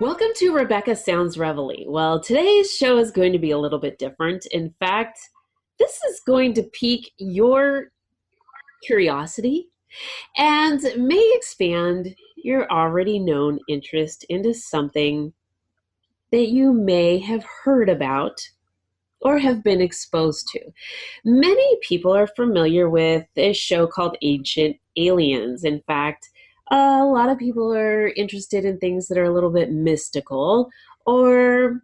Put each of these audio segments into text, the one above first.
Welcome to Rebecca Sounds Reveille. Well, today's show is going to be a little bit different. In fact, this is going to pique your curiosity and may expand your already known interest into something that you may have heard about or have been exposed to. Many people are familiar with a show called Ancient Aliens. In fact, a lot of people are interested in things that are a little bit mystical or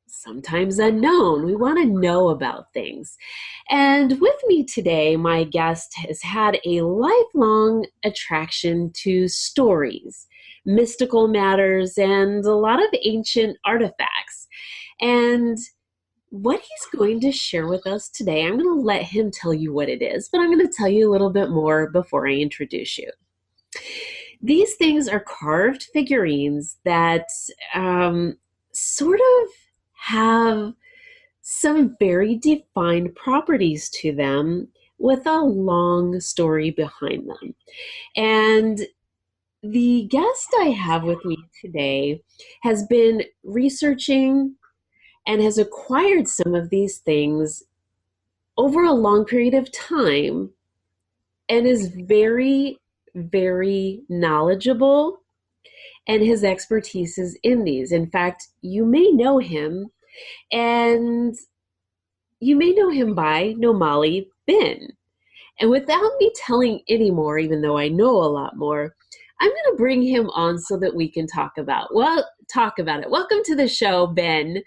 sometimes unknown. We want to know about things. And with me today, my guest has had a lifelong attraction to stories, mystical matters, and a lot of ancient artifacts. And what he's going to share with us today, I'm going to let him tell you what it is, but I'm going to tell you a little bit more before I introduce you. These things are carved figurines that sort of have some very defined properties to them with a long story behind them. And the guest I have with me today has been researching and has acquired some of these things over a long period of time and is very, very knowledgeable, and his expertise is in these. In fact, you may know him, and you may know him by Nomoli Ben. And without me telling any more, even though I know a lot more, I'm going to bring him on so that we can talk about it. Welcome to the show, Ben.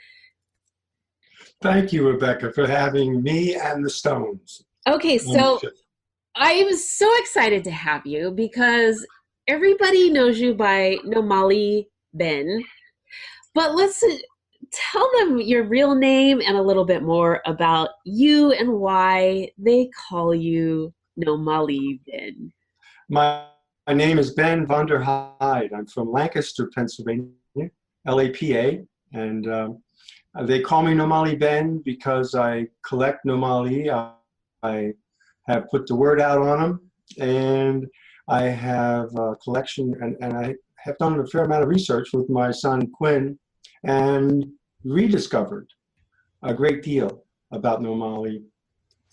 Thank you, Rebecca, for having me and the Stones. Okay, so I am so excited to have you because everybody knows you by Nomoli Ben, but let's tell them your real name and a little bit more about you and why they call you Nomoli Ben. My name is Ben Vonderheide. I'm from Lancaster, Pennsylvania, LAPA, and they call me Nomoli Ben because I collect Nomali. I have put the word out on them, and I have a collection, and I have done a fair amount of research with my son Quinn and rediscovered a great deal about Nomali.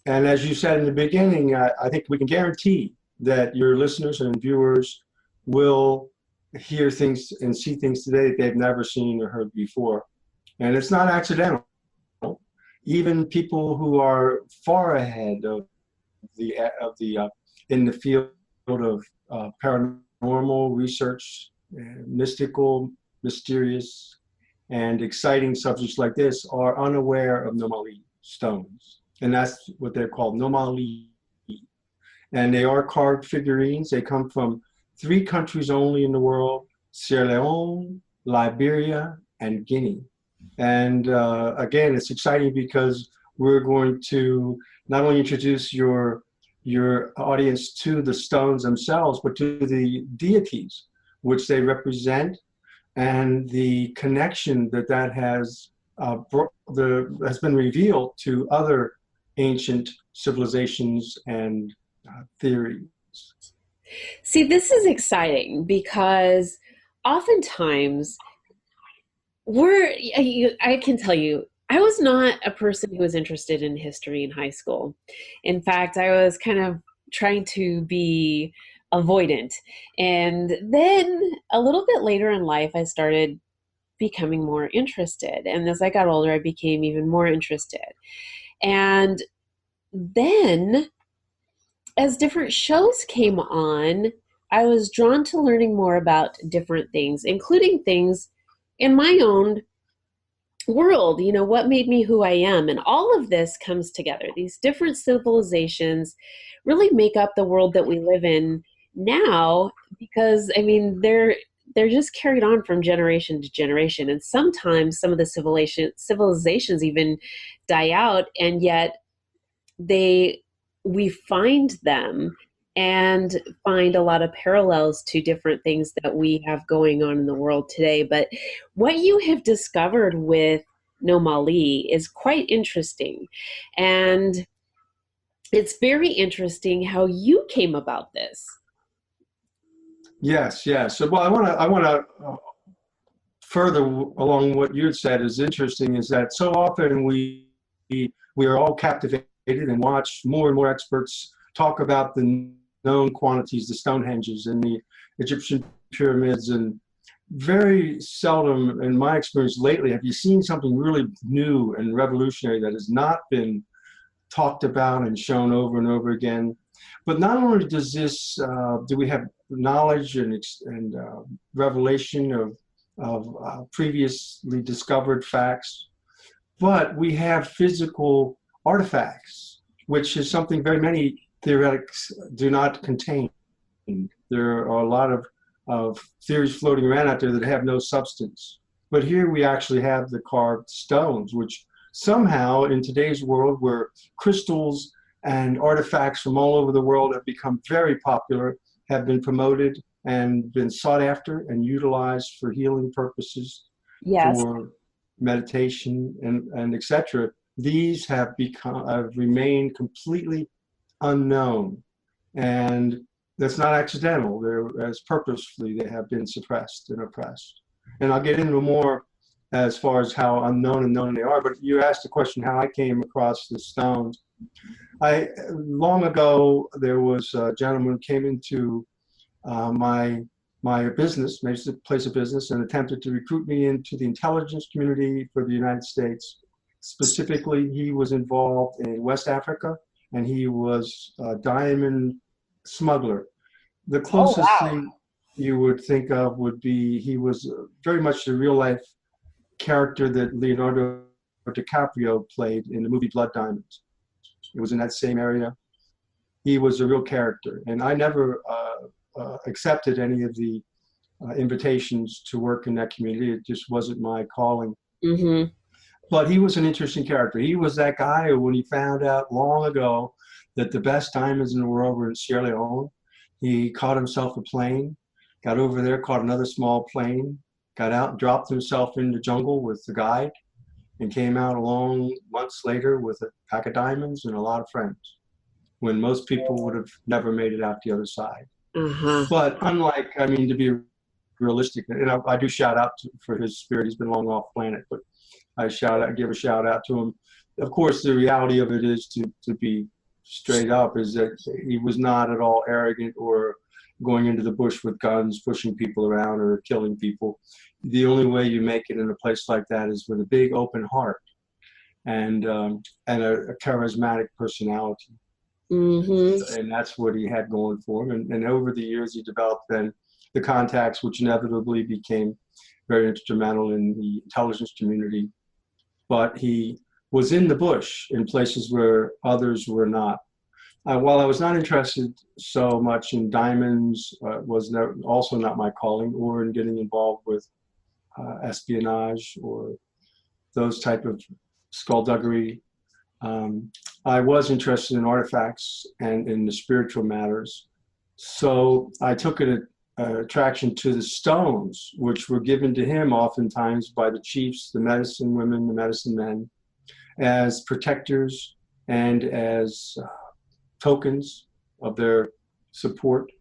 And as you said in the beginning, I think we can guarantee that your listeners and viewers will hear things and see things today that they've never seen or heard before. And it's not accidental. Even people who are far ahead of the in the field of paranormal research, mystical, mysterious, and exciting subjects like this are unaware of Nomali stones. And that's what they're called, Nomali. And they are carved figurines. They come from 3 countries only in the world: Sierra Leone, Liberia, and Guinea. And again, it's exciting because we're going to not only introduce your audience to the stones themselves, but to the deities which they represent, and the connection that has has been revealed to other ancient civilizations and theories. See, this is exciting because oftentimes I can tell you, I was not a person who was interested in history in high school. In fact, I was kind of trying to be avoidant. And then a little bit later in life, I started becoming more interested. And as I got older, I became even more interested. And then as different shows came on, I was drawn to learning more about different things, including things in my own world, what made me who I am. And all of this comes together. These different civilizations really make up the world that we live in now, because they're just carried on from generation to generation. And sometimes some of the civilizations even die out, and yet we find them and find a lot of parallels to different things that we have going on in the world today. But what you have discovered with Nomali is quite interesting. And it's very interesting how you came about this. Yes, yes. So, well, I want to further along what you had said is interesting is that so often we are all captivated and watch more and more experts talk about the known quantities, the Stonehenges and the Egyptian pyramids, and very seldom, in my experience lately, have you seen something really new and revolutionary that has not been talked about and shown over and over again. But not only does this, do we have knowledge and revelation of previously discovered facts, but we have physical artifacts, which is something very many theoretics do not contain. There are a lot of theories floating around out there that have no substance. But here we actually have the carved stones, which somehow in today's world where crystals and artifacts from all over the world have become very popular, have been promoted and been sought after and utilized for healing purposes, Yes. for meditation and etc. These have remained completely unknown. And that's not accidental. They're as purposefully they have been suppressed and oppressed. And I'll get into more as far as how unknown and known they are. But you asked the question how I came across the stones. Long ago there was a gentleman who came into my business, my place of business, and attempted to recruit me into the intelligence community for the United States. Specifically, he was involved in West Africa, and he was a diamond smuggler. The Oh, closest wow. thing you would think of would be he was very much the real life character that Leonardo DiCaprio played in the movie Blood Diamonds. It was in that same area. He was a real character, and I never accepted any of the invitations to work in that community. It just wasn't my calling. Mm-hmm. But he was an interesting character. He was that guy who, when he found out long ago that the best diamonds in the world were in Sierra Leone, he caught himself a plane, got over there, caught another small plane, got out, dropped himself in the jungle with the guide, and came out along months later with a pack of diamonds and a lot of friends, when most people would have never made it out the other side. Uh-huh. But unlike, I mean, to be realistic, and I do shout out for his spirit. He's been long off planet, but I give a shout out to him. Of course, the reality of it is to be straight up is that he was not at all arrogant or going into the bush with guns, pushing people around or killing people. The only way you make it in a place like that is with a big open heart and a charismatic personality. Mm-hmm. And that's what he had going for him. And over the years, he developed then the contacts, which inevitably became very instrumental in the intelligence community. But he was in the bush in places where others were not. While I was not interested so much in diamonds, was also not my calling, or in getting involved with espionage or those type of skullduggery. I was interested in artifacts and in the spiritual matters. So I took an attraction to the stones, which were given to him oftentimes by the chiefs, the medicine women, the medicine men, as protectors and as tokens of their support,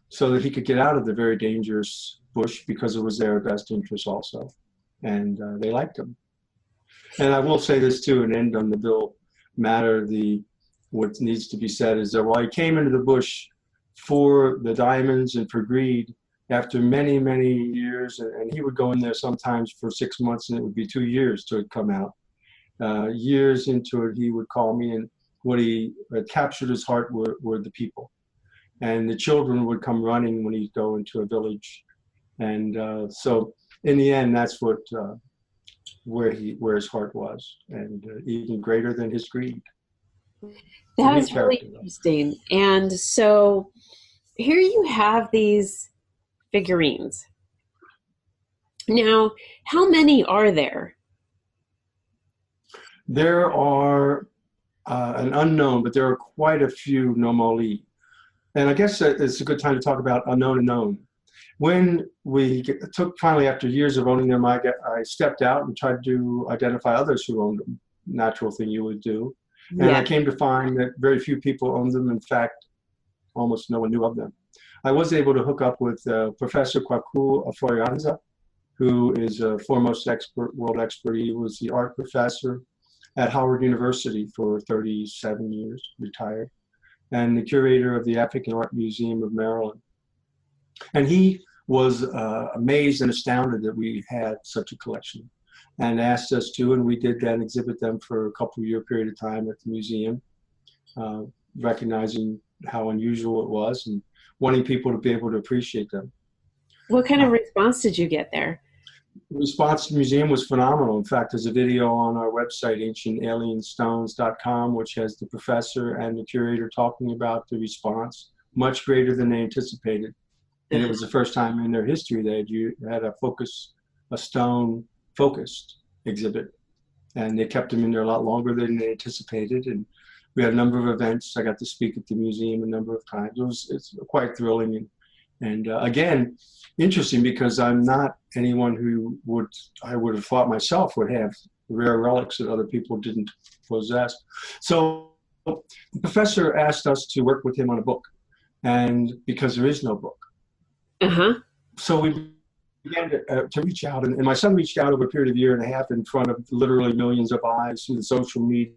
so that he could get out of the very dangerous bush, because it was their best interest also. And they liked him. And I will say this too, and end on the Bill matter. What needs to be said is that while he came into the bush for the diamonds and for greed, after many, many years, and he would go in there sometimes for 6 months, and it would be 2 years to come out. Years into it, he would call me, and what he had captured his heart were the people. And the children would come running when he'd go into a village. And so in the end, that's where his heart was, and even greater than his greed. That is really interesting. And so here you have these figurines. Now, how many are there? There are an unknown, but there are quite a few Nomoli. And I guess it's a good time to talk about unknown and known. When we took, finally, after years of owning them, I stepped out and tried to identify others who owned them. Natural thing you would do. And Yeah. I came to find that very few people owned them. In fact, almost no one knew of them. I was able to hook up with Professor Kwaku Ofori Ansa, who is a foremost expert, world expert. He was the art professor at Howard University for 37 years, retired, and the curator of the African Art Museum of Maryland. And he was amazed and astounded that we had such a collection, and asked us to, and we did then exhibit them for a couple of year period of time at the museum, recognizing how unusual it was and wanting people to be able to appreciate them. What kind of Uh, response did you get there? the response to the museum was phenomenal. In fact, there's a video on our website, ancientalienstones.com, which has the professor and the curator talking about the response, much greater than they anticipated. And it was the first time in their history they had a stone focused exhibit. And they kept them in there a lot longer than they anticipated. And we had a number of events. I got to speak at the museum a number of times. It's quite thrilling. And again, interesting, because I'm not anyone who I would have thought myself would have rare relics that other people didn't possess. So the professor asked us to work with him on a book, and because there is no book. Uh-huh. So we began to reach out, and my son reached out over a period of a year and a half in front of literally millions of eyes through the social media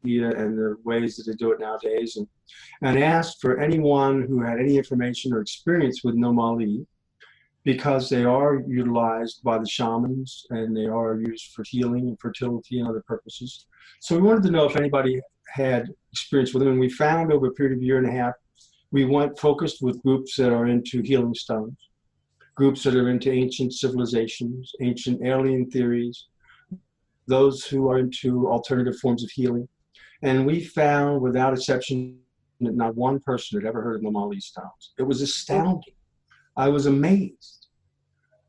and the ways that they do it nowadays, and asked for anyone who had any information or experience with Nomali, because they are utilized by the shamans and they are used for healing and fertility and other purposes. So we wanted to know if anybody had experience with them, and we found over a period of a year and a half, we went focused with groups that are into healing stones, groups that are into ancient civilizations, ancient alien theories, those who are into alternative forms of healing. And we found, without exception, that not one person had ever heard of Nomali stones. It was astounding. I was amazed.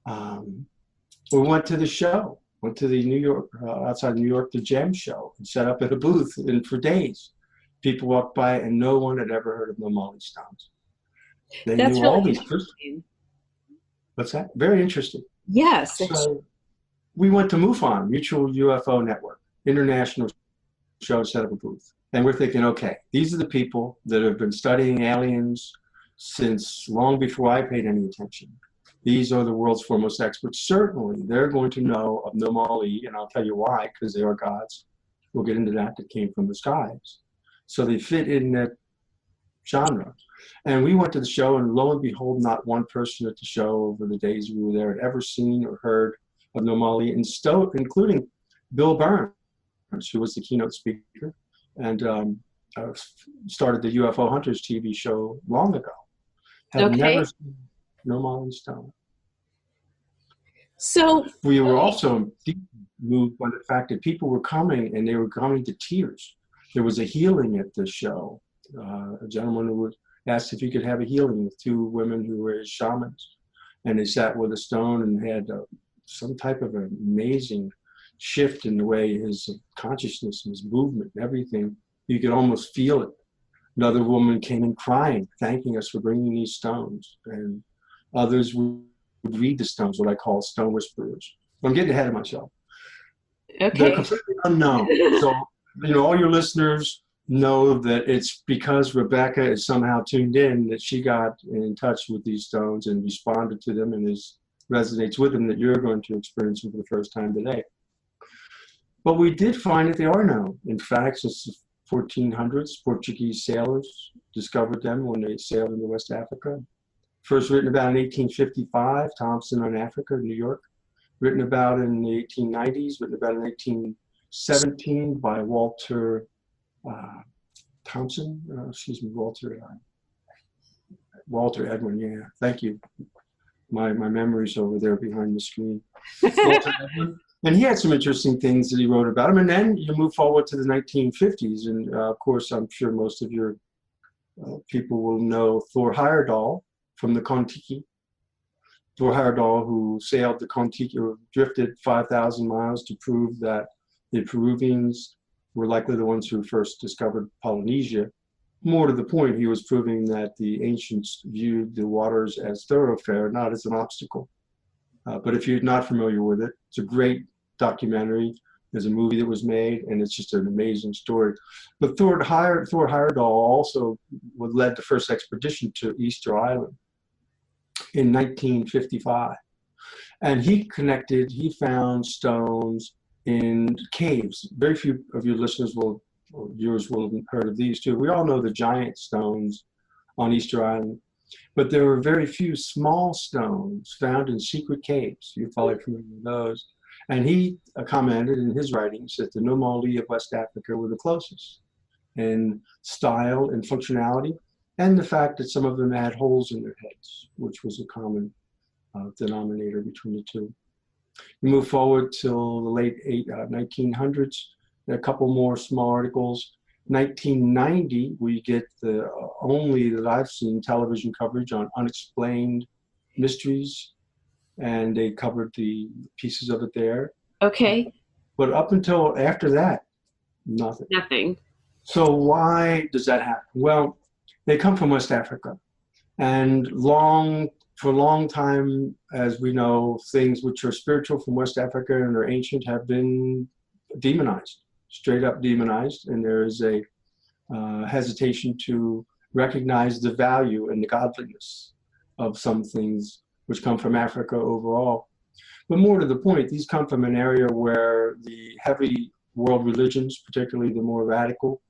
We went to the show, went to the New York, outside New York, the Gem Show, and set up at a booth, and for days, people walked by and no one had ever heard of Nomali stones. They That's knew really all these crystals. interesting. What's that? Very interesting. Yes. So we went to MUFON, Mutual UFO Network, international show, set up a booth. And we're thinking, okay, these are the people that have been studying aliens since long before I paid any attention. These are the world's foremost experts. Certainly, they're going to know of Nomali, and I'll tell you why, because they are gods. We'll get into that came from the skies. So they fit in that genre. And we went to the show, and lo and behold, not one person at the show over the days we were there had ever seen or heard of Nomali, including Bill Burns, who was the keynote speaker, and started the UFO Hunters TV show long ago. Had never seen Nomali stone. So we were also moved by the fact that people were coming, and they were coming to tears. There was a healing at the show. A gentleman who was asked if he could have a healing with two women who were his shamans, and they sat with a stone and had some type of an amazing shift in the way his consciousness and his movement and everything. You could almost feel it. Another woman came in crying, thanking us for bringing these stones, and others would read the stones, what I call stone whisperers. I'm getting ahead of myself. Okay. They're completely unknown. So, all your listeners know that it's because Rebecca is somehow tuned in that she got in touch with these stones and responded to them and resonates with them, that you're going to experience them for the first time today. But we did find that they are known. In fact, since the 1400s, Portuguese sailors discovered them when they sailed into West Africa. First written about in 1855, Thompson on Africa, New York. Written about in the 1890s, written about in 1817 by Walter Thompson, Walter Edwin, yeah, thank you. My memory's over there behind the screen. Walter Edwin. And he had some interesting things that he wrote about him. And then you move forward to the 1950s. And of course, I'm sure most of your people will know Thor Heyerdahl from the Kon-Tiki. Thor Heyerdahl, who sailed the Kon-Tiki, or drifted 5,000 miles to prove that the Peruvians were likely the ones who first discovered Polynesia. More to the point, he was proving that the ancients viewed the waters as thoroughfare, not as an obstacle. But if you're not familiar with it, it's a great documentary. There's a movie that was made, and it's just an amazing story. But Thor Heyerdahl also led the first expedition to Easter Island in 1955. And he found stones in caves. Very few of your listeners or viewers will have heard of these too. We all know the giant stones on Easter Island, but there were very few small stones found in secret caves. You're probably familiar with those. And he commented in his writings that the Nomali of West Africa were the closest in style and functionality, and the fact that some of them had holes in their heads, which was a common denominator between the two. We move forward till the late 1900s. There are a couple more small articles. 1990, we get the only that I've seen television coverage on unexplained mysteries, and they covered the pieces of it there. Okay. But up until after that, nothing. Nothing. So why does that happen? Well, they come from West Africa, and for a long time, as we know, things which are spiritual from West Africa and are ancient have been demonized, straight up demonized, and there is a hesitation to recognize the value and the godliness of some things which come from Africa overall. But more to the point, these come from an area where the heavy world religions, particularly the more radical,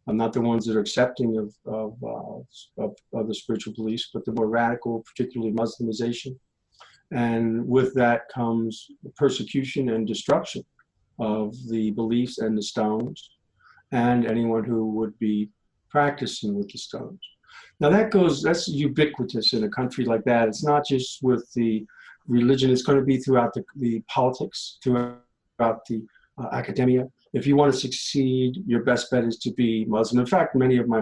not the ones that are accepting of the spiritual beliefs, but the more radical, particularly Muslimization. And with that comes persecution and destruction of the beliefs and the stones, and anyone who would be practicing with the stones. Now that's ubiquitous in a country like that. It's not just with the religion, it's going to be throughout the politics, throughout the academia. If you want to succeed, your best bet is to be Muslim. In fact, many of my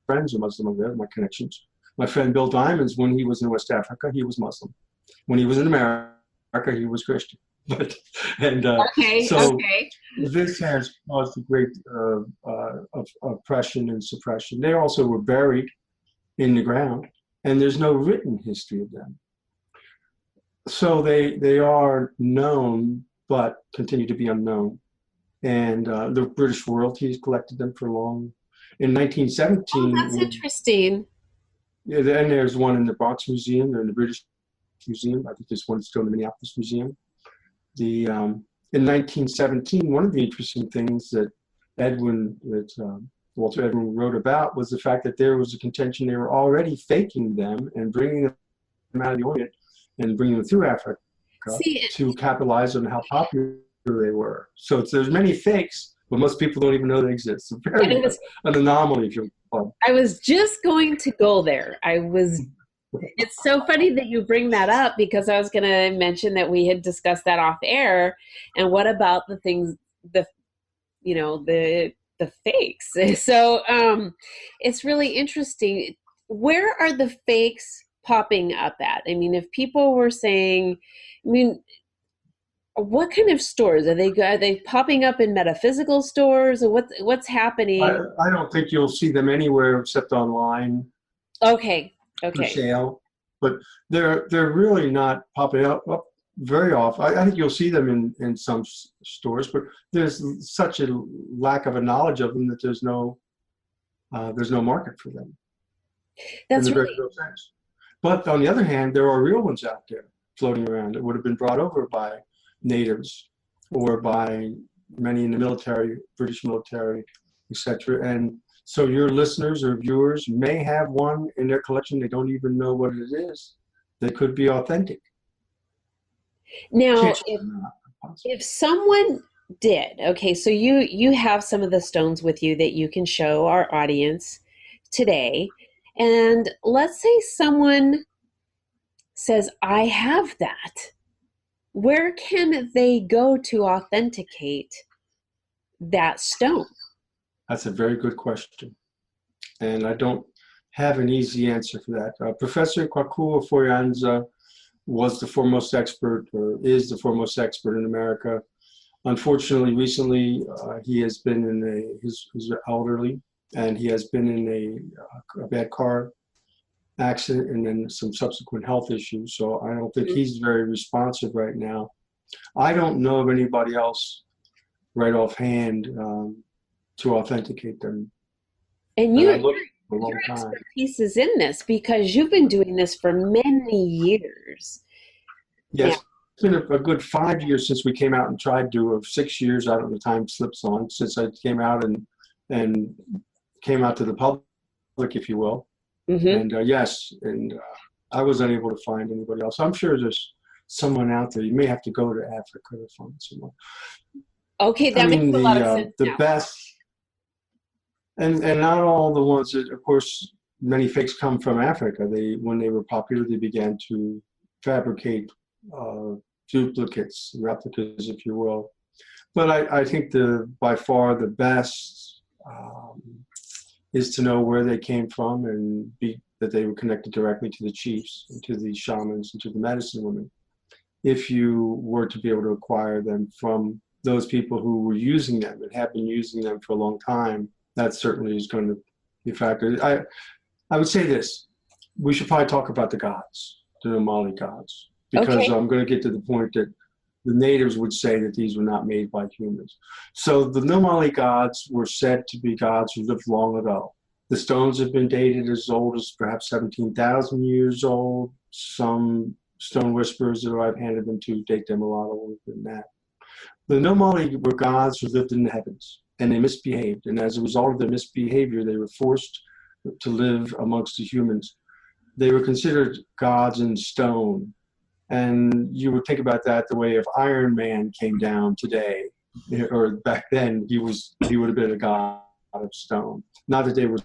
friends are Muslim over there, my connections. My friend Bill Diamonds, when he was in West Africa, he was Muslim. When he was in America, he was Christian. So this has caused a great oppression and suppression. They also were buried in the ground, and there's no written history of them. So they are known, but continue to be unknown. And the British royalties collected them for long. In 1917. Oh, that's interesting. Yeah, and there's one in the Bronx Museum, and the British Museum. I think there's one still in the Minneapolis Museum. In 1917, one of the interesting things that Walter Edwin wrote about was the fact that there was a contention they were already faking them and bringing them out of the Orient and bringing them through Africa to capitalize on how popular they were. So there's many fakes, but most people don't even know they exist. So very an anomaly, if you will. I was just going to go there. It's so funny that you bring that up, because I was going to mention that we had discussed that off air. And what about the things, the fakes? So it's really interesting. Where are the fakes popping up at? I mean, if people were saying, what kind of stores are they popping up in metaphysical stores, or what's happening? I don't think you'll see them anywhere except online. Okay. For sale, but they're really not popping up very often. I think you'll see them in some stores, but there's such a lack of a knowledge of them that there's no market for them. That's really no sense. But on the other hand, there are real ones out there floating around that would have been brought over by natives or by many in the military, British military, etc. And so your listeners or viewers may have one in their collection. They don't even know what it is. They could be authentic. Now, if someone did, okay, so you have some of the stones with you that you can show our audience today. And let's say someone says, I have that. Where can they go to authenticate that stone? That's a very good question. And I don't have an easy answer for that. Professor Kwaku Ofori Ansa was the foremost expert, or is the foremost expert in America. Unfortunately, recently, he has been he's elderly, and he has been in a bad car accident and then some subsequent health issues. So I don't think he's very responsive right now. I don't know of anybody else right offhand to authenticate them. And And I you, looked for a your long time. expertise is in this because you've been doing this for many years now. Yes, it's been a good 5 years since we came out and tried to, or 6 years, I don't know, time slips on, since I came out and came out to the public, if you will. Mm-hmm. And yes, and I was unable to find anybody else. I'm sure there's someone out there. You may have to go to Africa to find someone. Okay, I that makes mean, a lot of sense the now. best, and not all the ones that, of course, many fakes come from Africa. When they were popular, they began to fabricate duplicates, replicas, if you will. But I think by far the best is to know where they came from and that they were connected directly to the chiefs, and to the shamans, and to the medicine women. If you were to be able to acquire them from those people who were using them and have been using them for a long time, that certainly is going to be a factor. I would say this: we should probably talk about the gods, the Nomali gods, because Okay. I'm going to get to the point that the natives would say that these were not made by humans. So the Nomali gods were said to be gods who lived long ago. The stones have been dated as old as perhaps 17,000 years old. Some stone whisperers that I've handed them to date them a lot older than that. The Nomali were gods who lived in the heavens, and they misbehaved. And as a result of their misbehavior, they were forced to live amongst the humans. They were considered gods in stone. And you would think about that the way if Iron Man came down today, or back then, he would have been a god of stone. Not that they were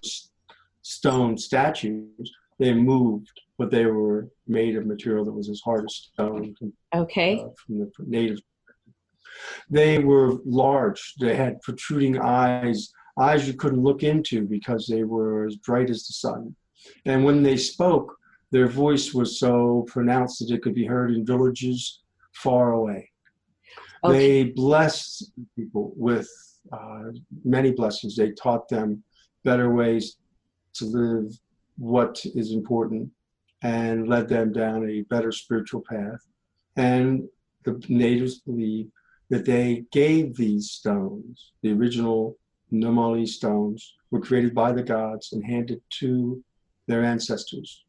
stone statues; they moved, but they were made of material that was as hard as stone. Okay. From the natives, they were large. They had protruding eyes you couldn't look into because they were as bright as the sun. And when they spoke, their voice was so pronounced that it could be heard in villages far away. Okay. They blessed people with many blessings. They taught them better ways to live, what is important, and led them down a better spiritual path. And the natives believe that they gave these stones, the original Nomali stones, were created by the gods and handed to their ancestors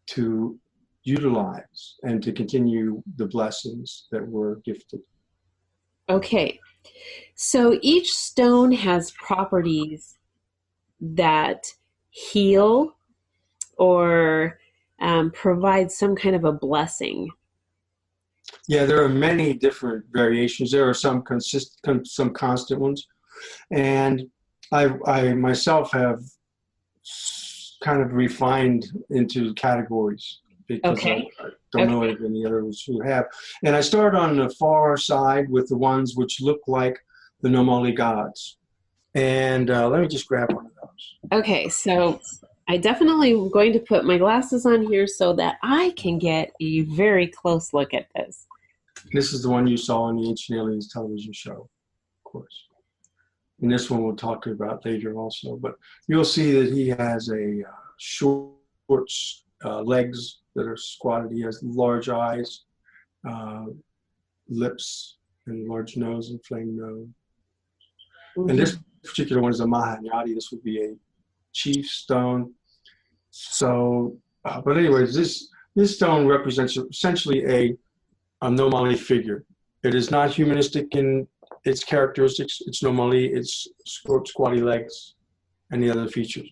to utilize and to continue the blessings that were gifted. Okay. So each stone has properties that heal or provide some kind of a blessing. Yeah, there are many different variations. There are some constant ones, and I myself have kind of refined into categories because Okay. I don't know of any others who have. And I start on the far side with the ones which look like the Nomali gods. And let me just grab one of those. Okay, so I definitely am going to put my glasses on here so that I can get a very close look at this. This is the one you saw on the Ancient Aliens television show, of course. And this one we'll talk about later also. But you'll see that he has a short legs that are squatted. He has large eyes, lips, and large nose and flame nose. Mm-hmm. And this particular one is a Mahanyadi. This would be a chief stone. So, but anyways, this stone represents essentially a Nomali figure. It is not humanistic in its characteristics. It's Nomali, it's short, squatty legs, and the other features.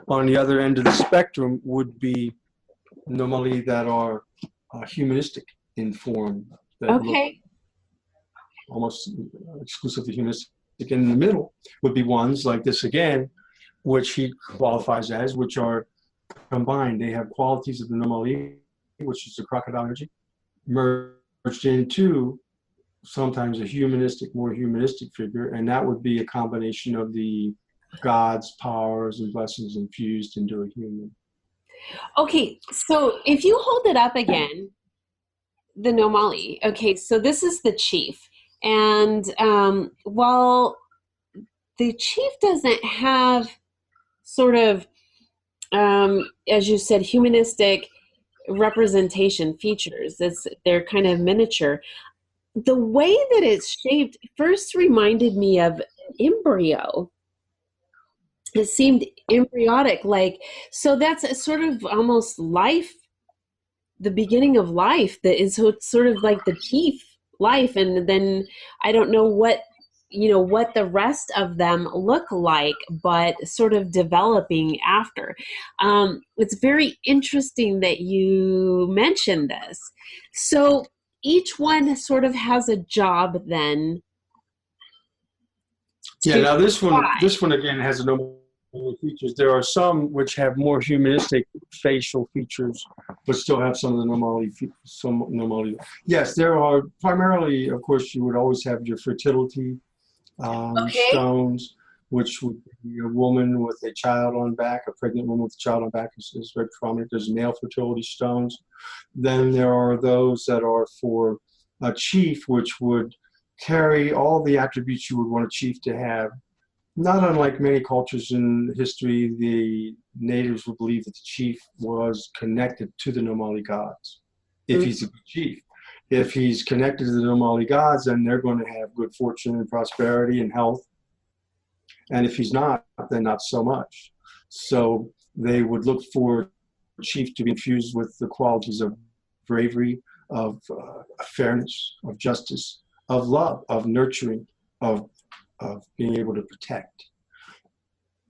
On the other end of the spectrum would be Nomali that are humanistic in form, that look almost exclusively humanistic. In the middle would be ones like this again, which he qualifies as, which are combined. They have qualities of the Nomali, which is the crocodile energy, merged into sometimes a more humanistic figure, and that would be a combination of the gods' powers and blessings infused into a human. Okay, so if you hold it up again, the Nomali. Okay, so this is the chief. And while the chief doesn't have sort of, as you said, humanistic representation features, they're kind of miniature. the way that it's shaped first reminded me of embryo. It seemed embryonic, like, so that's a sort of almost life, the beginning of life, that is, so it's sort of like the chief life, and then I don't know what, what the rest of them look like, but sort of developing after. It's very interesting that you mentioned this. So each one sort of has a job then Yeah, to now thrive. this one again has a number of features. There are some which have more humanistic facial features, but still have some of the some Nomali. Yes, there are primarily, of course, you would always have your fertility Okay. stones, which would be a woman with a child on back, a pregnant woman with a child on back is very prominent. There's male fertility stones. Then there are those that are for a chief, which would carry all the attributes you would want a chief to have. Not unlike many cultures in history, the natives would believe that the chief was connected to the Nomali gods, if Mm. he's a good chief. If he's connected to the Nomali gods, then they're going to have good fortune and prosperity and health. And if he's not, then not so much. So they would look for a chief to be infused with the qualities of bravery, of fairness, of justice, of love, of nurturing, of being able to protect.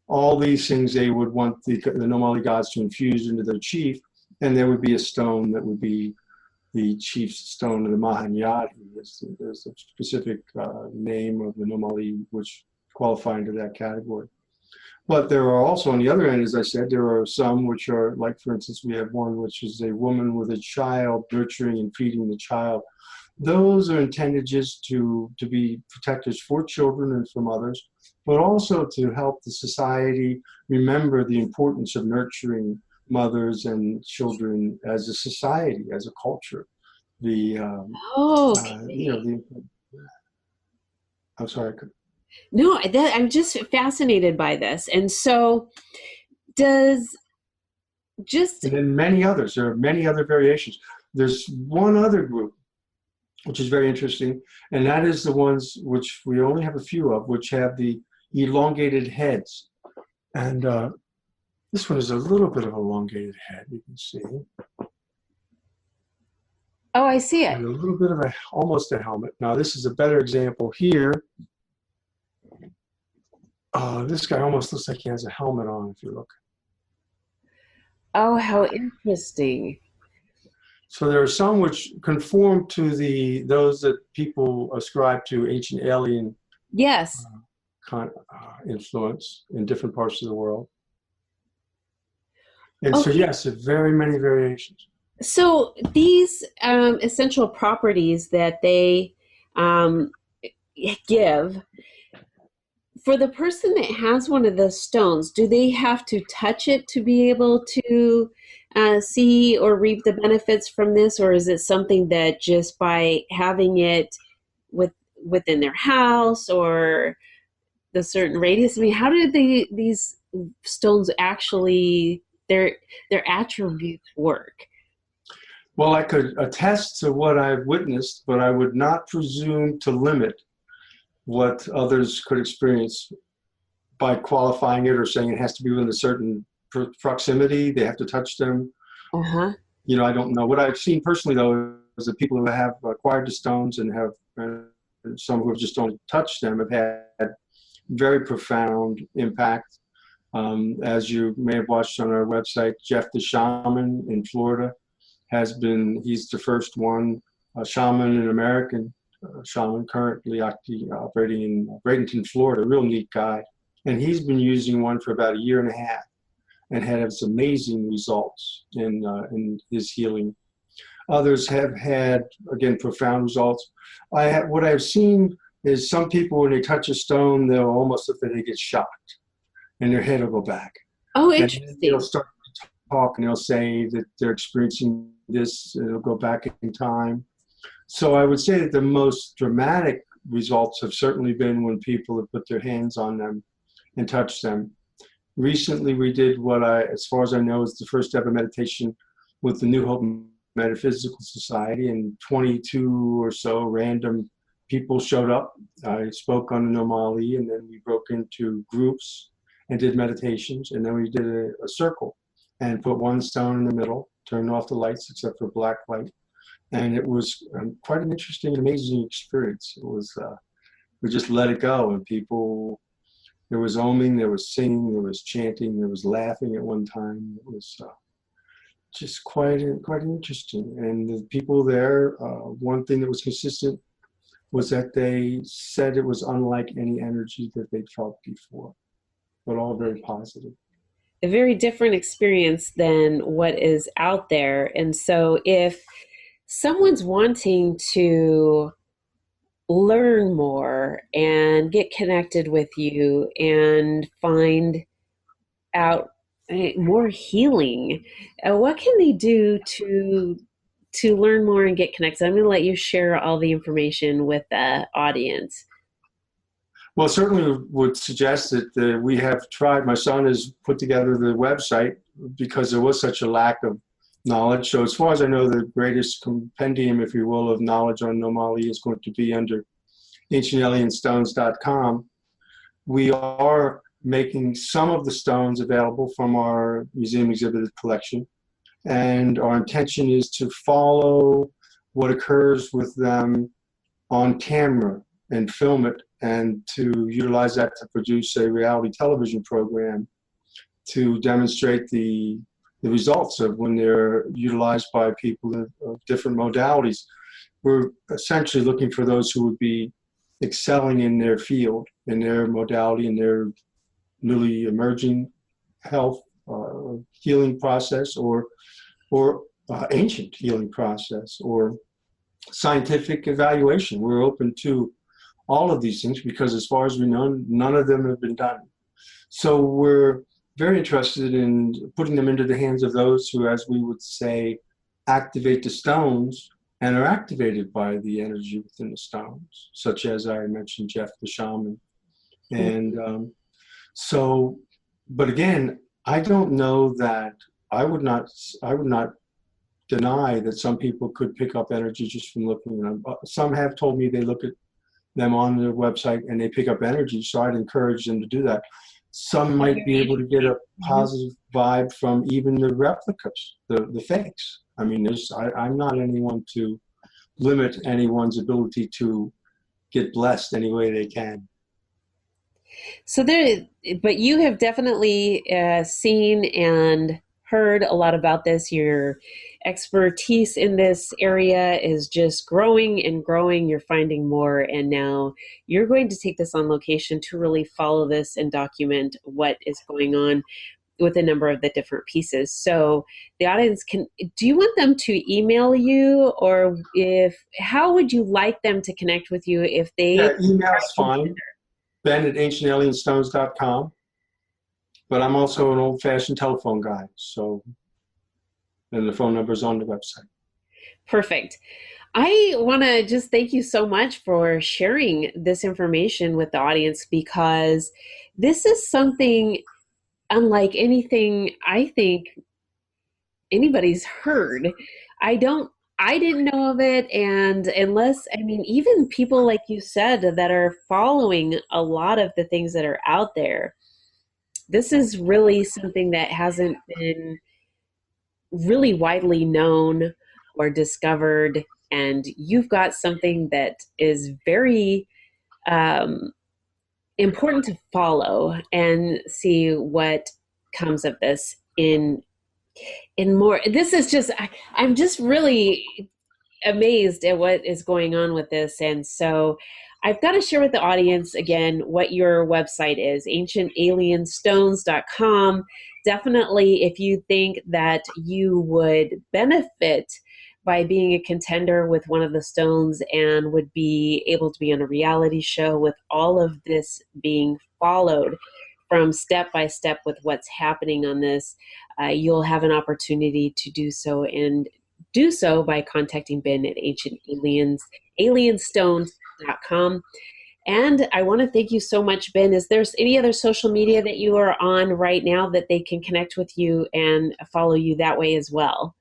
All these things they would want the Nomali gods to infuse into their chief, and there would be a stone that would be the chief's stone of the Mahanyadi. There's a specific name of the Nomali which qualify into that category. But there are also, on the other end, as I said, there are some which are, like, for instance, we have one which is a woman with a child, nurturing and feeding the child. Those are intended just to be protectors for children and from others, but also to help the society remember the importance of nurturing mothers and children as a society, as a culture. The, you know, Okay. the, I'm sorry. No, I'm just fascinated by this. And so does just And then many others, there are many other variations. There's one other group, which is very interesting, and that is the ones which we only have a few of, which have the elongated heads. And this one is a little bit of elongated head, you can see. oh, I see it. And a little bit of almost a helmet. Now this is a better example here. This guy almost looks like he has a helmet on if you look. Oh, how interesting. So there are some which conform to those that people ascribe to ancient alien Yes. influence in different parts of the world. And so Okay. yes, there are very many variations. So these essential properties that they um, give, for the person that has one of those stones, do they have to touch it to be able to see or reap the benefits from this, or is it something that just by having it with within their house or the certain radius? I mean, how do these stones actually their attributes work? Well, I could attest to what I've witnessed, but I would not presume to limit what others could experience by qualifying it or saying it has to be within a certain proximity. They have to touch them. Uh huh. You know, I don't know. What I've seen personally, though, is that people who have acquired the stones and have some who have just only touched them have had very profound impact. As you may have watched on our website, Jeff the Shaman in Florida he's the first one, shaman, an American shaman currently operating in Bradenton, Florida, a real neat guy. And he's been using one for about a year and a half and had some amazing results in his healing. Others have had, again, profound results. What I've seen is some people, when they touch a stone, they'll almost look like they get shocked and their head will go back. Oh, And then they'll interesting. start to talk and they'll say that they're experiencing this, it'll go back in time. So I would say that the most dramatic results have certainly been when people have put their hands on them and touched them. Recently, we did as far as I know, is the first ever meditation with the New Hope Metaphysical Society, and 22 or so random people showed up. I spoke on the Nomali, and then we broke into groups and did meditations, and then we did a circle and put one stone in the middle, turned off the lights except for black light, and it was quite an interesting and amazing experience. It was we just let it go, and people, there was oming, there was singing, there was chanting, there was laughing at one time. It was just quite interesting. And the people there, one thing that was consistent was that they said it was unlike any energy that they'd felt before, but all very positive. A very different experience than what is out there. And so if someone's wanting to learn more and get connected with you and find out more healing, what can they do to learn more and get connected? I'm going to let you share all the information with the audience. Well, certainly would suggest that we have tried. My son has put together the website because there was such a lack of knowledge. So as far as I know, the greatest compendium, if you will, of knowledge on Nomali is going to be under ancientalienstones.com. We are making some of the stones available from our museum exhibited collection, and our intention is to follow what occurs with them on camera and film it, and to utilize that to produce a reality television program to demonstrate the results of when they're utilized by people of different modalities. We're essentially looking for those who would be excelling in their field, in their modality, in their newly emerging health healing process, or ancient healing process, or scientific evaluation. We're open to all of these things because, as far as we know, none of them have been done. So we're very interested in putting them into the hands of those who, as we would say, activate the stones and are activated by the energy within the stones, such as I mentioned, Jeff the shaman. And but again, I don't know that I would not deny that some people could pick up energy just from looking at them. Some have told me they look at them on their website and they pick up energy, so I'd encourage them to do that. Some might be able to get a positive vibe from even the replicas, the fakes. I mean, I'm not anyone to limit anyone's ability to get blessed any way they can. So but you have definitely seen and heard a lot about this. Your expertise in this area is just growing and growing. You're finding more, and now you're going to take this on location to really follow this and document what is going on with a number of the different pieces. So the audience do you want them to email you, or how would you like them to connect with you if they... Yeah, email's fine. Ben@ancientalienstones.com. But I'm also an old-fashioned telephone guy, so, and the phone number is on the website. Perfect. I want to just thank you so much for sharing this information with the audience, because this is something unlike anything I think anybody's heard. I didn't know of it, and even people like you said that are following a lot of the things that are out there, this is really something that hasn't been really widely known or discovered, and you've got something that is very important to follow and see what comes of this in more. This is just, I'm just really amazed at what is going on with this. And so I've got to share with the audience again what your website is, ancientalienstones.com. Definitely, if you think that you would benefit by being a contender with one of the stones and would be able to be on a reality show with all of this being followed from step by step with what's happening on this, you'll have an opportunity to do so, and do so by contacting Ben at ancientalienstones.com. And I want to thank you so much, Ben. Is there any other social media that you are on right now that they can connect with you and follow you that way as well?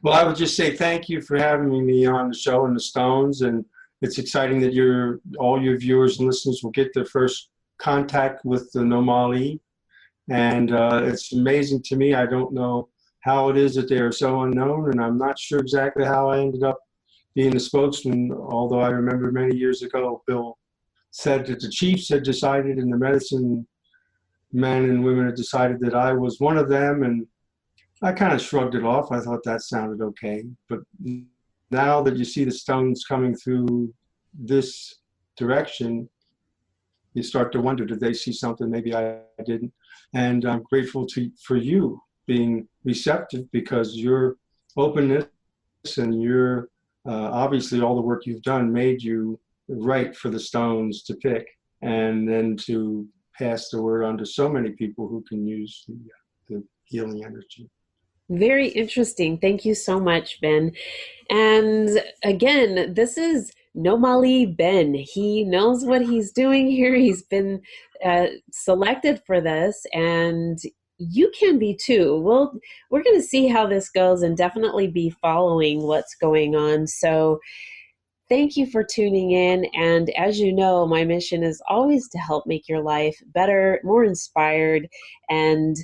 Well, I would just say thank you for having me on the show and the Stones, and it's exciting that all your viewers and listeners will get their first contact with the Nomali, and it's amazing to me. I don't know how it is that they are so unknown, and I'm not sure exactly how I ended up being the spokesman, although I remember many years ago, Bill said that the chiefs had decided and the medicine men and women had decided that I was one of them, and I kind of shrugged it off. I thought that sounded okay. But now that you see the Stones coming through this direction, you start to wonder, did they see something maybe I didn't? And I'm grateful for you being receptive, because your openness and your obviously all the work you've done made you right for the Stones to pick, and then to pass the word on to so many people who can use the healing energy. Very interesting. Thank you so much, Ben. And again, this is Nomoli Ben. He knows what he's doing here. He's been selected for this, and you can be too. We're going to see how this goes and definitely be following what's going on. So thank you for tuning in. And as you know, my mission is always to help make your life better, more inspired, and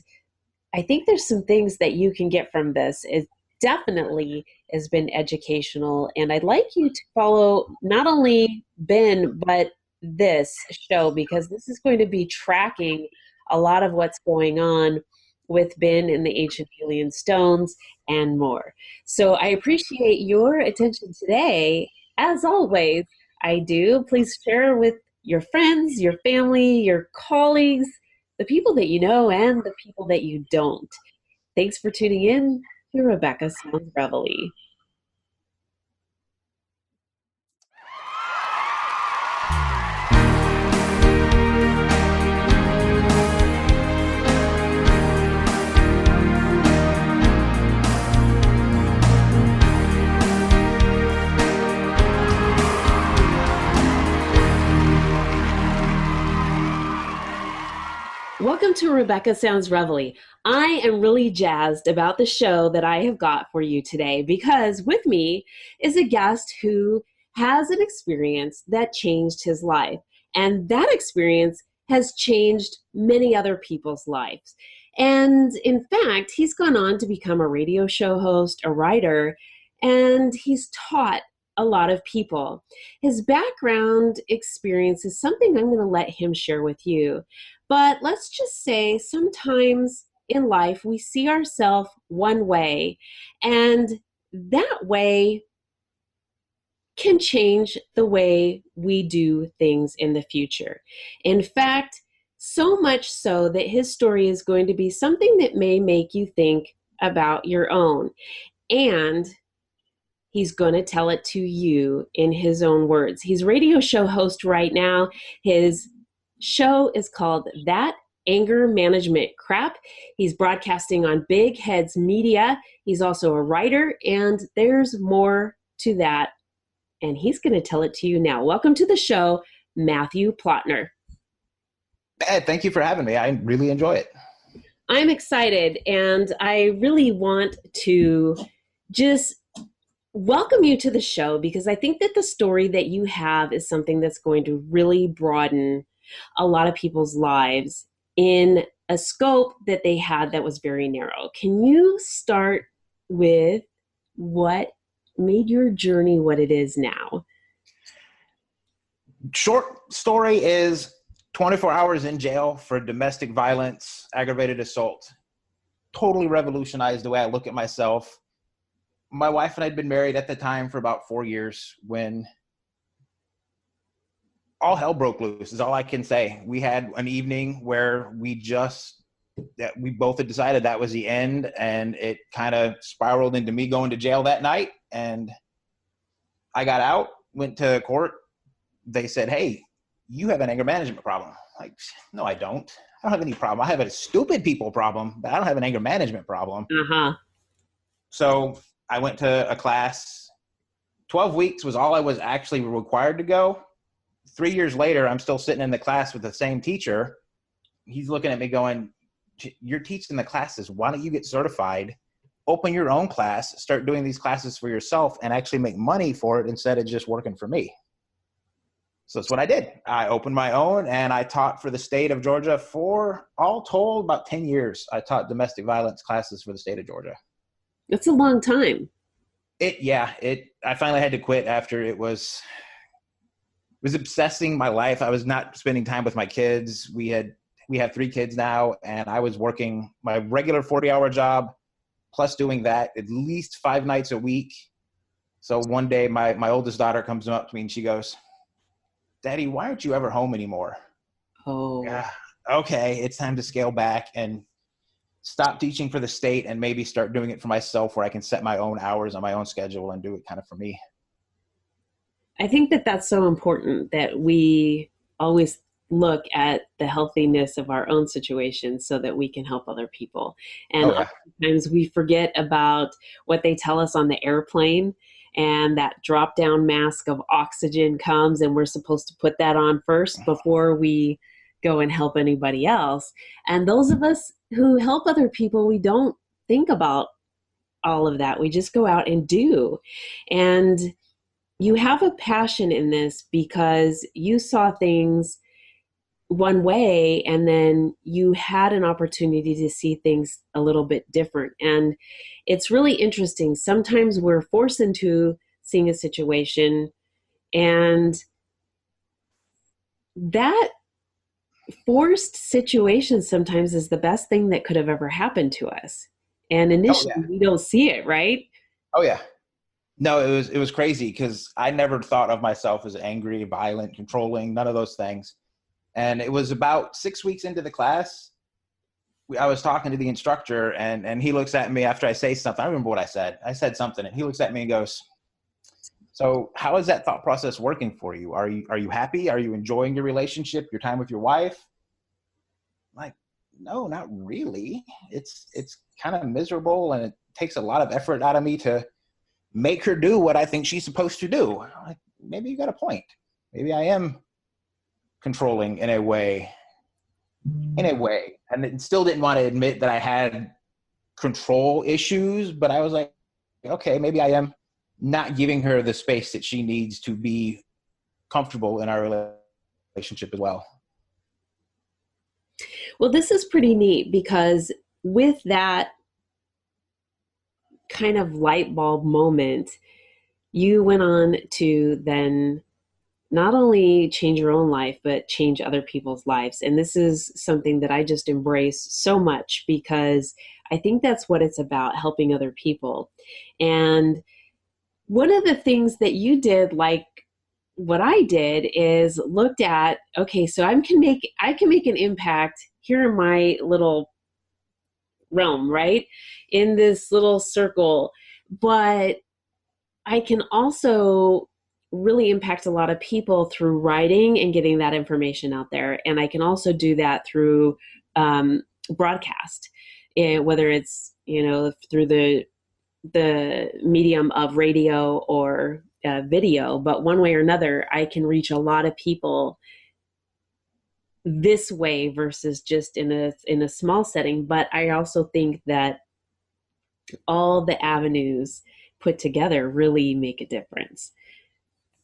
I think there's some things that you can get from this. It definitely has been educational, and I'd like you to follow not only Ben, but this show, because this is going to be tracking a lot of what's going on with Ben and the ancient alien stones and more. So I appreciate your attention today. As always, I do. Please share with your friends, your family, your colleagues, the people that you know and the people that you don't. Thanks for tuning in to Rebecca Sounds Reveille. Welcome to Rebecca Sounds Reveille. I am really jazzed about the show that I have got for you today, because with me is a guest who has an experience that changed his life. And that experience has changed many other people's lives. And in fact, he's gone on to become a radio show host, a writer, and he's taught a lot of people. His background experience is something I'm going to let him share with you. But let's just say sometimes in life we see ourselves one way, and that way can change the way we do things in the future. In fact, so much so that his story is going to be something that may make you think about your own. And he's going to tell it to you in his own words. He's a radio show host right now. His show is called That Anger Management Crap. He's broadcasting on Big Heads Media. He's also a writer, and there's more to that. And he's going to tell it to you now. Welcome to the show, Matthew Plotner. Ed, thank you for having me. I really enjoy it. I'm excited, and I really want to just welcome you to the show, because I think that the story that you have is something that's going to really broaden a lot of people's lives in a scope that they had that was very narrow. Can you start with what made your journey what it is now? Short story is 24 hours in jail for domestic violence, aggravated assault. Totally revolutionized the way I look at myself. My wife and I had been married at the time for about 4 years when all hell broke loose, is all I can say. We had an evening where we both had decided that was the end, and it kind of spiraled into me going to jail that night. And I got out, went to court. They said, "Hey, you have an anger management problem." Like, no, I don't. I don't have any problem. I have a stupid people problem, but I don't have an anger management problem. So I went to a class. 12 weeks was all I was actually required to go. 3 years later, I'm still sitting in the class with the same teacher. He's looking at me going, "You're teaching the classes. Why don't you get certified, open your own class, start doing these classes for yourself, and actually make money for it instead of just working for me. So that's what I did. I opened my own, and I taught for the state of Georgia for, all told, about 10 years. I taught domestic violence classes for the state of Georgia. That's a long time. I finally had to quit after it was obsessing my life. I was not spending time with my kids. We have 3 kids now, and I was working my regular 40-hour job, plus doing that at least 5 nights a week. So one day my oldest daughter comes up to me and she goes, "Daddy, why aren't you ever home anymore?" Oh, Yeah. Okay, it's time to scale back and stop teaching for the state and maybe start doing it for myself, where I can set my own hours on my own schedule and do it kind of for me. I think that that's so important, that we always look at the healthiness of our own situation so that we can help other people. And oftentimes we forget about what they tell us on the airplane, and that drop down mask of oxygen comes, and we're supposed to put that on first before we go and help anybody else. And those of us who help other people, we don't think about all of that. We just go out and do. And you have a passion in this because you saw things one way, and then you had an opportunity to see things a little bit different. And it's really interesting. Sometimes we're forced into seeing a situation, and that forced situation sometimes is the best thing that could have ever happened to us. And initially we don't see it, right? Oh yeah. No, it was crazy because I never thought of myself as angry, violent, controlling, none of those things. And it was about 6 weeks into the class, I was talking to the instructor, and he looks at me after I say something. I remember what I said. I said something, and he looks at me and goes, "So how is that thought process working for you? Are you happy? Are you enjoying your relationship, your time with your wife?" I'm like, "No, not really. It's kind of miserable, and it takes a lot of effort out of me to make her do what I think she's supposed to do." I'm like, maybe you got a point. Maybe I am controlling in a way. And it still didn't want to admit that I had control issues, but I was like, okay, maybe I am not giving her the space that she needs to be comfortable in our relationship as well. Well, this is pretty neat because with that kind of light bulb moment, you went on to then not only change your own life, but change other people's lives. And this is something that I just embrace so much because I think that's what it's about, helping other people. And one of the things that you did, like what I did, is looked at, okay, so I can make an impact here in my little realm, right? In this little circle, but I can also really impact a lot of people through writing and getting that information out there. And I can also do that through broadcast, whether it's, through the medium of radio or video, but one way or another, I can reach a lot of people this way versus just in a small setting. But I also think that all the avenues put together really make a difference.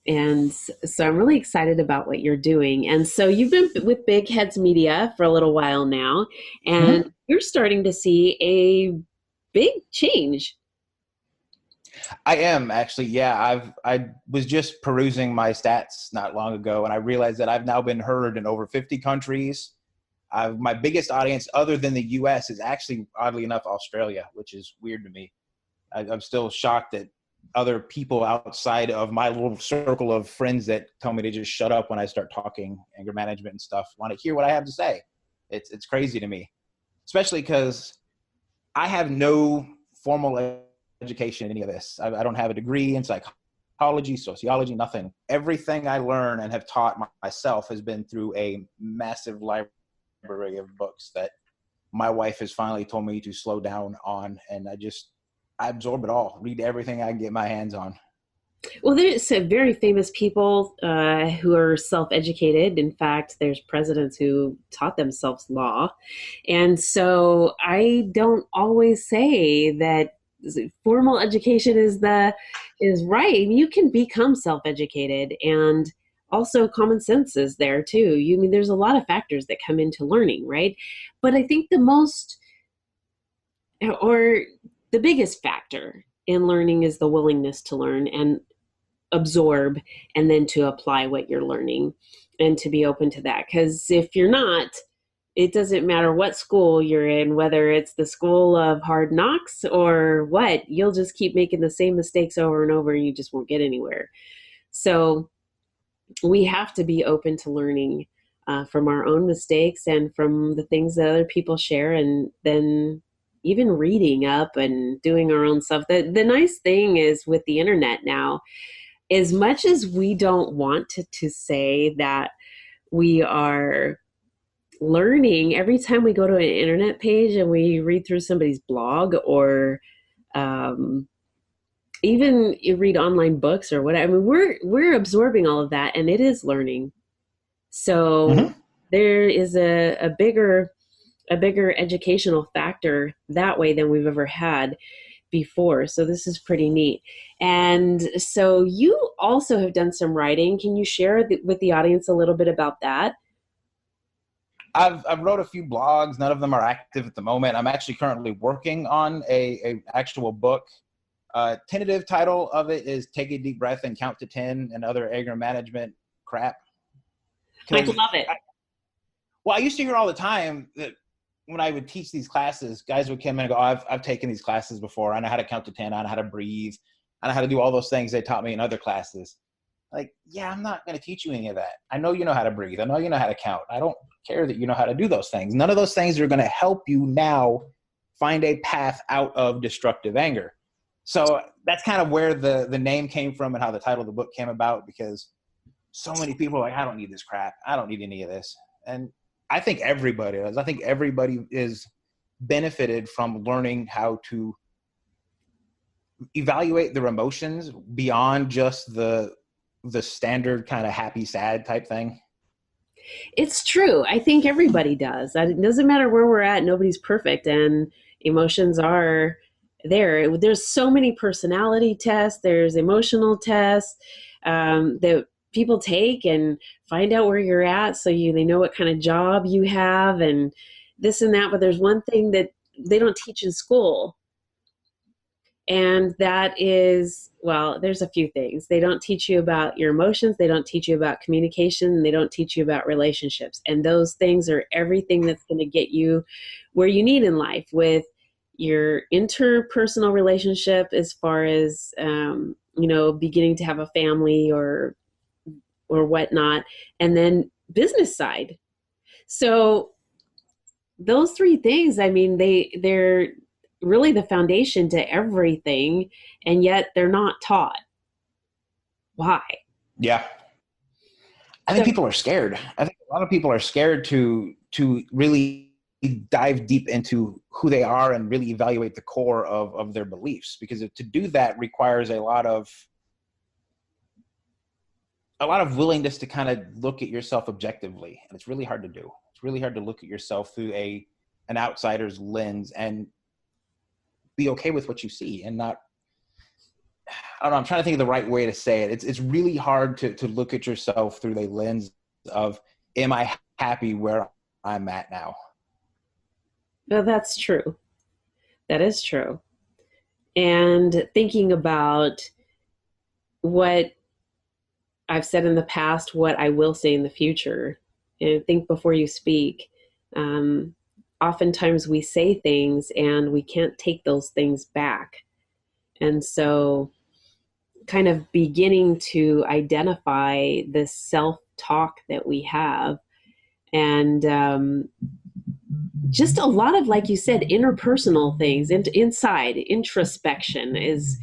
And so I'm really excited about what you're doing. And so you've been with Big Heads Media for a little while now, and you're starting to see a big change. I am actually, yeah. I was just perusing my stats not long ago, and I realized that I've now been heard in over 50 countries. My biggest audience other than the US is actually, oddly enough, Australia, which is weird to me. I'm still shocked that other people outside of my little circle of friends that tell me to just shut up when I start talking anger management and stuff want to hear what I have to say. It's crazy to me, especially because I have no formal education in any of this. I don't have a degree in psychology, sociology, nothing. Everything I learn and have taught myself has been through a massive library of books that my wife has finally told me to slow down on, and I absorb it all, read everything I can get my hands on. Well, there's some very famous people who are self-educated. In fact, there's presidents who taught themselves law. And so I don't always say that formal education is right. You can become self-educated, and also common sense is there too. You mean there's a lot of factors that come into learning, right? But I think the biggest factor in learning is the willingness to learn and absorb, and then to apply what you're learning, and to be open to that. Because if you're not, it doesn't matter what school you're in, whether it's the school of hard knocks or what, you'll just keep making the same mistakes over and over, and you just won't get anywhere. So we have to be open to learning from our own mistakes and from the things that other people share, and then even reading up and doing our own stuff. The nice thing is with the internet now, as much as we don't want to say that we are learning, every time we go to an internet page and we read through somebody's blog, or even you read online books or whatever, I mean, we're absorbing all of that, and it is learning. So there is a bigger educational factor that way than we've ever had before. So this is pretty neat. And so you also have done some writing. Can you share with the audience a little bit about that? I've wrote a few blogs. None of them are active at the moment. I'm actually currently working on a actual book. Tentative title of it is Take a Deep Breath and Count to 10 and Other Anger Management Crap. I love it. I used to hear all the time that when I would teach these classes, guys would come in and go, I've taken these classes before. I know how to count to 10. I know how to breathe. I know how to do all those things they taught me in other classes. Like, yeah, I'm not going to teach you any of that. I know you know how to breathe. I know you know how to count. I don't care that you know how to do those things. None of those things are going to help you now find a path out of destructive anger. So that's kind of where the name came from and how the title of the book came about, because so many people are like, I don't need this crap. I don't need any of this. And I think everybody does. I think everybody is benefited from learning how to evaluate their emotions beyond just the standard kind of happy, sad type thing. It's true. I think everybody does. It doesn't matter where we're at. Nobody's perfect, and emotions are there. There's so many personality tests. There's emotional tests that people take and find out where you're at, so they know what kind of job you have and this and that. But there's one thing that they don't teach in school, and that is, well, there's a few things. They don't teach you about your emotions. They don't teach you about communication. And they don't teach you about relationships. And those things are everything that's going to get you where you need in life, with your interpersonal relationship, as far as, beginning to have a family or whatnot, and then business side. So those three things, I mean, they're really the foundation to everything, and yet they're not taught. Why? Yeah. I think people are scared. I think a lot of people are scared to really dive deep into who they are and really evaluate the core of their beliefs, because to do that requires a lot of willingness to kind of look at yourself objectively. And it's really hard to do. It's really hard to look at yourself through an outsider's lens and be okay with what you see, and not, I don't know, I'm trying to think of the right way to say it. It's really hard to look at yourself through the lens of, am I happy where I'm at now? No, that's true. That is true. And thinking about what I've said in the past, what I will say in the future, and think before you speak. Oftentimes we say things and we can't take those things back. And so kind of beginning to identify the self-talk that we have, and just a lot of, like you said, interpersonal things, inside introspection is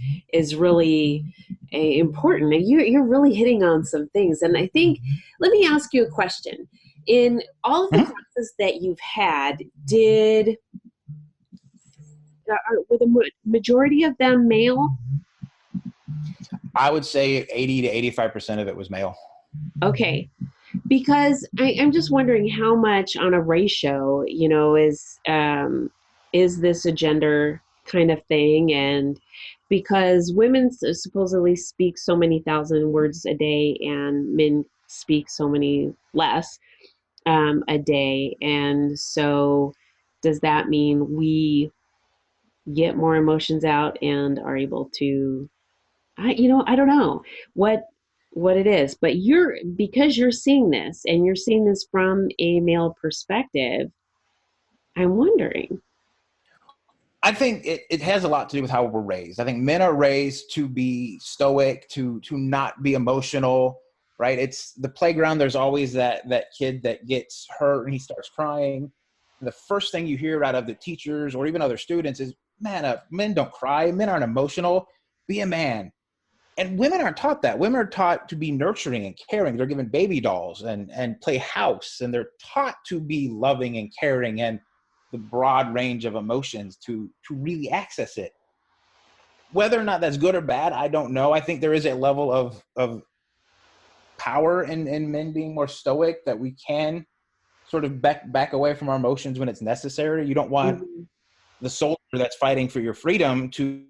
really important. You're really hitting on some things. And I think, let me ask you a question. In all of the classes that you've had, were the majority of them male? I would say 80 to 85% of it was male. Okay. Because I'm just wondering how much on a ratio, is this a gender kind of thing. And because women supposedly speak so many thousand words a day and men speak so many less a day. And so does that mean we get more emotions out and are able to, I don't know what it is, but because you're seeing this and you're seeing this from a male perspective, I'm wondering. I think it has a lot to do with how we're raised. I think men are raised to be stoic, to not be emotional, right? It's the playground. There's always that kid that gets hurt and he starts crying. And the first thing you hear out of the teachers or even other students is, man, men don't cry. Men aren't emotional. Be a man. And women aren't taught that. Women are taught to be nurturing and caring. They're given baby dolls and play house, and they're taught to be loving and caring and the broad range of emotions to really access it. Whether or not that's good or bad, I don't know. I think there is a level of power in men being more stoic, that we can sort of back away from our emotions when it's necessary. You don't want Mhm. the soldier that's fighting for your freedom to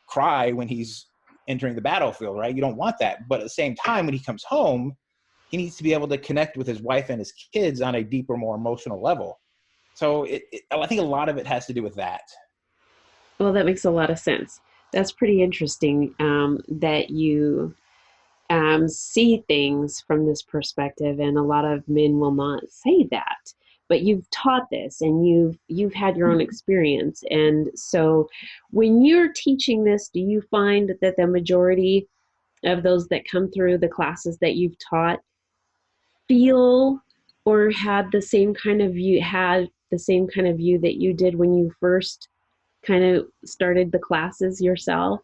cry when he's entering the battlefield, right? You don't want that. But at the same time, when he comes home, he needs to be able to connect with his wife and his kids on a deeper, more emotional level. So I think a lot of it has to do with that. Well, that makes a lot of sense. That's pretty interesting, that you see things from this perspective, and a lot of men will not say that. But you've taught this, and you've had your own experience, and so when you're teaching this, do you find that the majority of those that come through the classes that you've taught feel or had the same kind of view that you did when you first kind of started the classes yourself?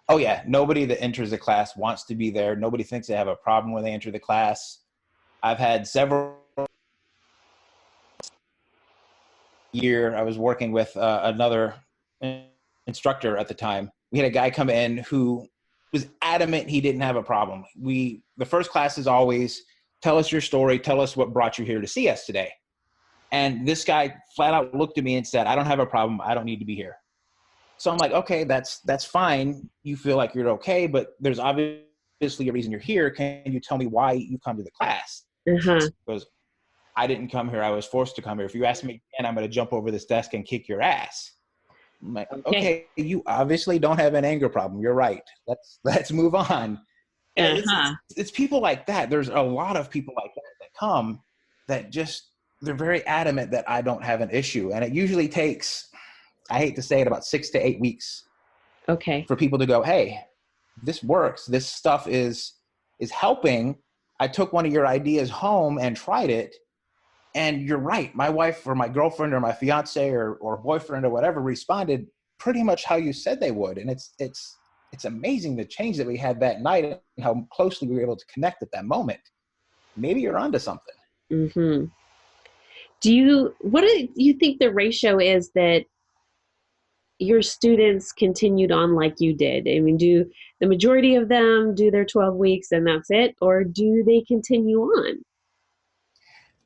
Oh yeah, nobody that enters the class wants to be there. Nobody thinks they have a problem when they enter the class. I've had several year. I was working with another instructor at the time. We had a guy come in who was adamant he didn't have a problem. The first class is always, tell us your story, tell us what brought you here to see us today. And this guy flat out looked at me and said, I don't have a problem. I don't need to be here. So I'm like, okay, that's fine. You feel like you're okay, but there's obviously a reason you're here. Can you tell me why you come to the class? Uh-huh. Because I didn't come here. I was forced to come here. If you ask me again, I'm going to jump over this desk and kick your ass. I'm like, Okay. okay, you obviously don't have an anger problem. You're right. Let's move on. And Uh-huh. it's people like that. There's a lot of people like that come that just, they're very adamant that I don't have an issue. And it usually takes, I hate to say it, about 6 to 8 weeks Okay. for people to go, hey, this works. This stuff is helping. I took one of your ideas home and tried it. And you're right. My wife or my girlfriend or my fiance or boyfriend or whatever responded pretty much how you said they would. And it's amazing the change that we had that night and how closely we were able to connect at that moment. Maybe you're onto something. Mm-hmm. What do you think the ratio is that your students continued on like you did? I mean, do the majority of them do their 12 weeks and that's it, or do they continue on?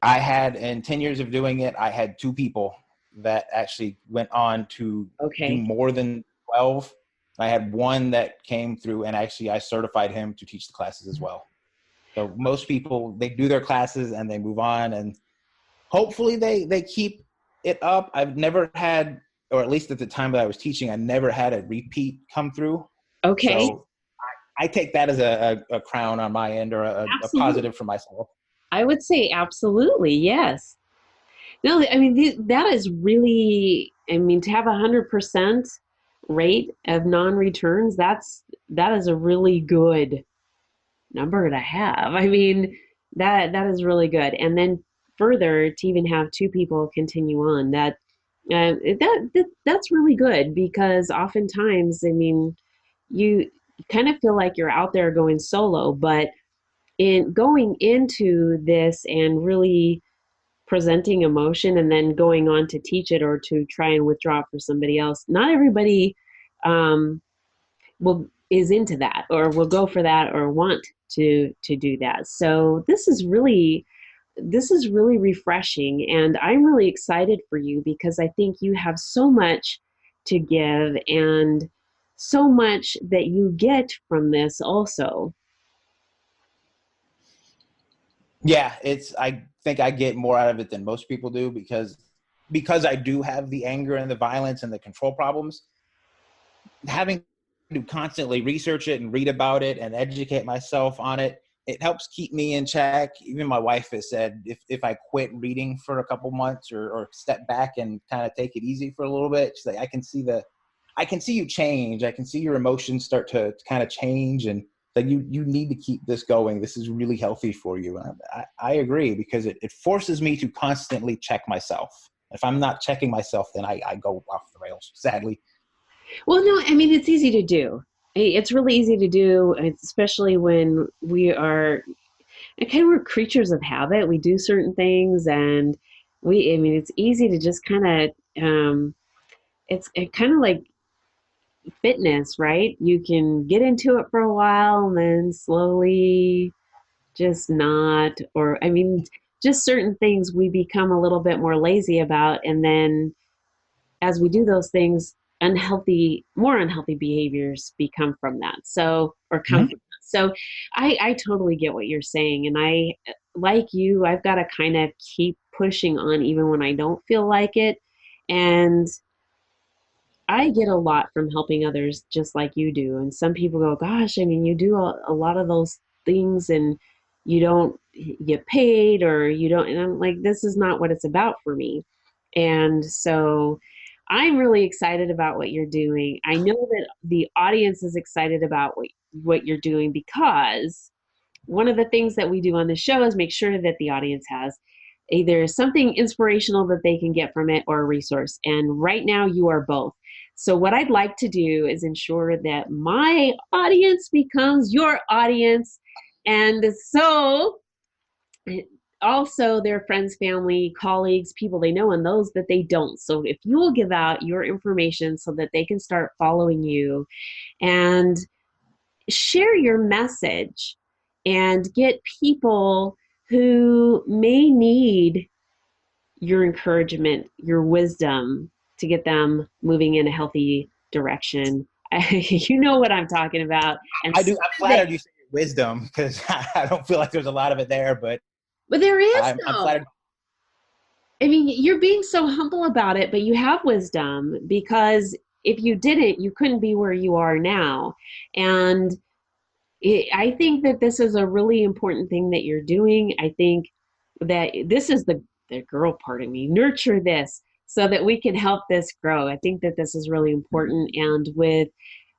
I had, in 10 years of doing it, I had 2 people that actually went on to do Okay. more than 12. I had one that came through and actually I certified him to teach the classes as well. So most people, they do their classes and they move on, and hopefully they keep it up. I've never had, or at least at the time that I was teaching, I never had a repeat come through. Okay. So I take that as a crown on my end, or a Absolutely. positive for myself. I would say absolutely, yes. No, I mean, that is really, I mean, to have 100% rate of non-returns, that is a really good number to have. I mean, that is really good. And then further, to even have 2 people continue on, that's really good, because oftentimes, I mean, you kind of feel like you're out there going solo, but in going into this and really presenting emotion and then going on to teach it or to try and withdraw it for somebody else, not everybody um, will is into that or will go for that or want to do that. So this is really refreshing, and I'm really excited for you because I think you have so much to give, and so much that you get from this also. Yeah, I think I get more out of it than most people do because I do have the anger and the violence and the control problems. Having to constantly research it and read about it and educate myself on it, it helps keep me in check. Even my wife has said if I quit reading for a couple months or step back and kind of take it easy for a little bit, she's like, I can see you change. I can see your emotions start to kind of change, and like you need to keep this going. This is really healthy for you. And I agree, because it forces me to constantly check myself. If I'm not checking myself, then I go off the rails, sadly. Well, no, I mean, it's easy to do. It's really easy to do, especially when we're creatures of habit. We do certain things, and I mean, it's easy to just kind of, it's kind of like fitness, right? You can get into it for a while and then slowly just not, or I mean, just certain things we become a little bit more lazy about. And then as we do those things, more unhealthy behaviors become from that. So, or come Mhm. from that. So I totally get what you're saying. And like you, I've got to kind of keep pushing on even when I don't feel like it. And I get a lot from helping others just like you do. And some people go, gosh, I mean, you do a lot of those things and you don't get paid, or you don't. And I'm like, this is not what it's about for me. And so I'm really excited about what you're doing. I know that the audience is excited about what you're doing, because one of the things that we do on the show is make sure that the audience has either something inspirational that they can get from it or a resource. And right now you are both. So what I'd like to do is ensure that my audience becomes your audience. And so also their friends, family, colleagues, people they know, and those that they don't. So if you will give out your information so that they can start following you and share your message and get people who may need your encouragement, your wisdom to get them moving in a healthy direction. You know what I'm talking about. And I do. I'm flattered you say wisdom, because I don't feel like there's a lot of it there, but there is I'm though. flattered. I mean, you're being so humble about it, but you have wisdom, because if you didn't, you couldn't be where you are now. And I think that this is a really important thing that you're doing. I think that this is the girl part of me. Nurture this so that we can help this grow. I think that this is really important. And with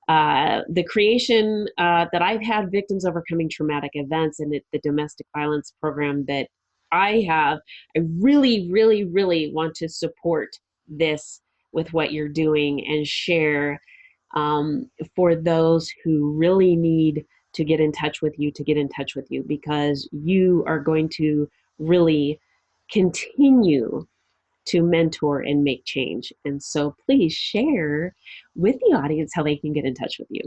the creation that I've had, Victims Overcoming Traumatic Events, and the domestic violence program that I have, I really, really, really want to support this with what you're doing and share for those who really need to get in touch with you, because you are going to really continue to mentor and make change. And so please share with the audience how they can get in touch with you.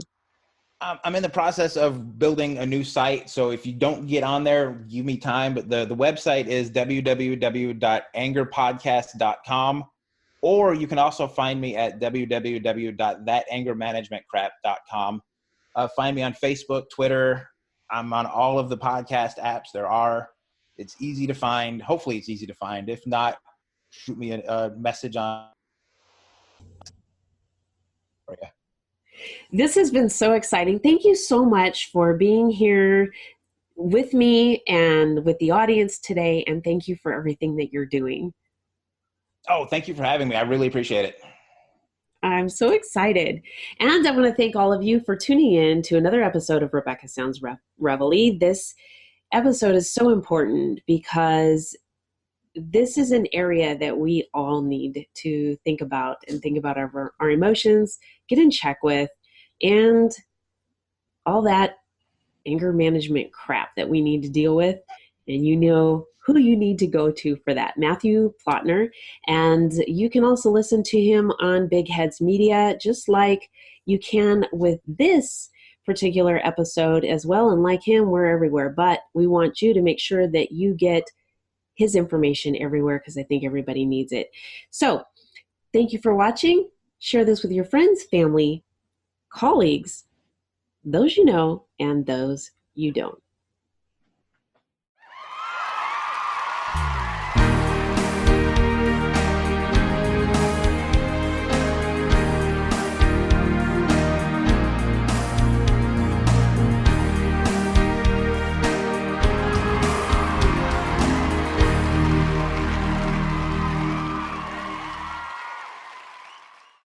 I'm in the process of building a new site. So if you don't get on there, give me time. But the website is www.angerpodcast.com. Or you can also find me at www.thatangermanagementcrap.com. Find me on Facebook, Twitter. I'm on all of the podcast apps there are. It's easy to find. Hopefully it's easy to find. If not, shoot me a message on. This has been so exciting. Thank you so much for being here with me and with the audience today. And thank you for everything that you're doing. Oh, thank you for having me. I really appreciate it. I'm so excited. And I want to thank all of you for tuning in to another episode of Rebecca Sounds Reveille. This episode is so important because this is an area that we all need to think about, and think about our emotions, get in check with, and all that anger management crap that we need to deal with. And you know who you need to go to for that, Matthew Plotner. And you can also listen to him on Big Heads Media, just like you can with this particular episode as well. And like him, we're everywhere. But we want you to make sure that you get his information everywhere, because I think everybody needs it. So thank you for watching. Share this with your friends, family, colleagues, those you know, and those you don't.